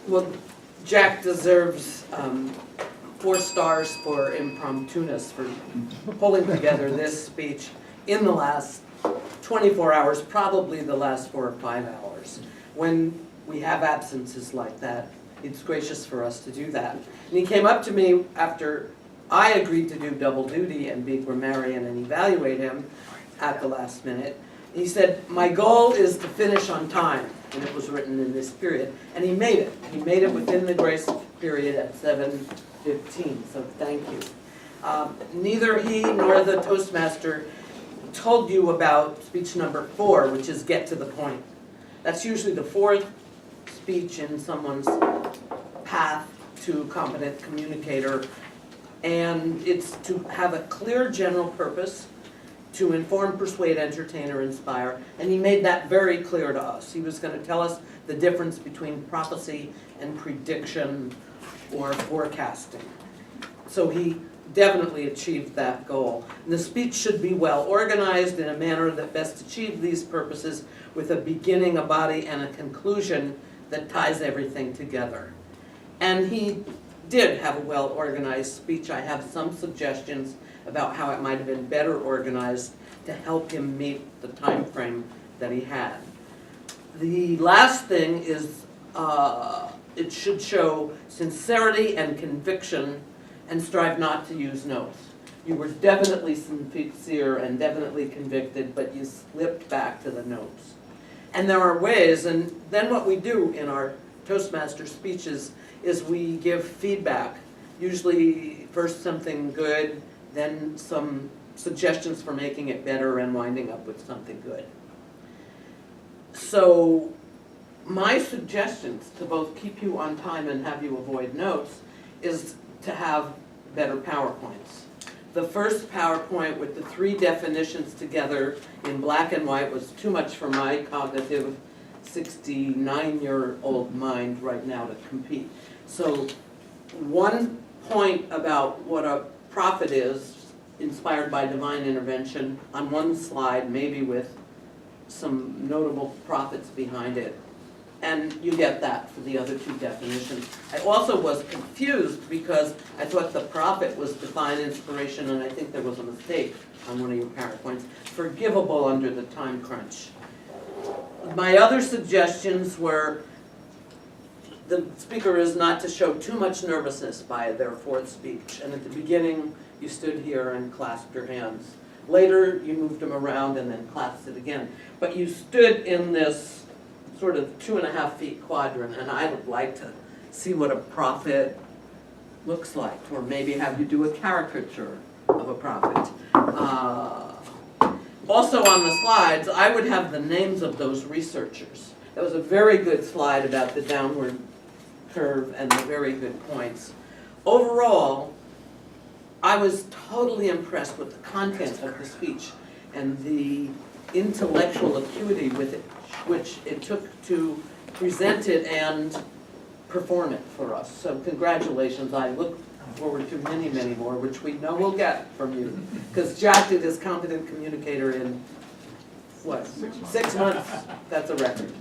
Well, Jack deserves 4 stars for impromptuness, for pulling together this speech in the last 24 hours, probably the last 4 or 5 hours. When we have absences like that, it's gracious for us to do that. And he came up to me after I agreed to do double duty and be grammarian and evaluate him at the last minute. He said, my goal is to finish on time, and it was written in this period. And he made it. He made it within the grace period at 7:15, so thank you. Neither he nor the Toastmaster told you about speech number 4, which is get to the point. That's usually the 4th speech in someone's path to competent communicator, and it's to have a clear general purpose, to inform, persuade, entertain, or inspire, and he made that very clear to us. He was going to tell us the difference between prophecy and prediction or forecasting. So he definitely achieved that goal. And the speech should be well organized in a manner that best achieves these purposes, with a beginning, a body, and a conclusion that ties everything together. And he did have a well-organized speech. I have some suggestions about how it might have been better organized to help him meet the time frame that he had. The last thing is it should show sincerity and conviction and strive not to use notes. You were definitely sincere and definitely convicted, but you slipped back to the notes. And there are ways, and then what we do in our Toastmaster speeches is we give feedback, usually first something good, then some suggestions for making it better, and winding up with something good. So my suggestions to both keep you on time and have you avoid notes is to have better PowerPoints. The first PowerPoint with the 3 definitions together in black and white was too much for my cognitive 69-year-old mind right now to compete. So one point about what a prophet is, inspired by divine intervention, on one slide, maybe with some notable prophets behind it. And you get that for the other 2 definitions. I also was confused because I thought the prophet was divine inspiration, and I think there was a mistake on one of your PowerPoints. Forgivable under the time crunch. My other suggestions were the speaker is not to show too much nervousness by their 4th speech. And at the beginning, you stood here and clasped your hands. Later, you moved them around and then clasped it again. But you stood in this sort of 2.5 feet quadrant, and I would like to see what a prophet looks like, or maybe have you do a caricature of a prophet. Also on the slides, I would have the names of those researchers. That was a very good slide about the downward curve and the very good points. Overall, I was totally impressed with the content of the speech and the intellectual acuity with it, which it took to present it and perform it for us. So congratulations. I look forward to many, many more, which we know we'll get from you. Because Jack did his competent communicator in, what, 6 months? That's a record.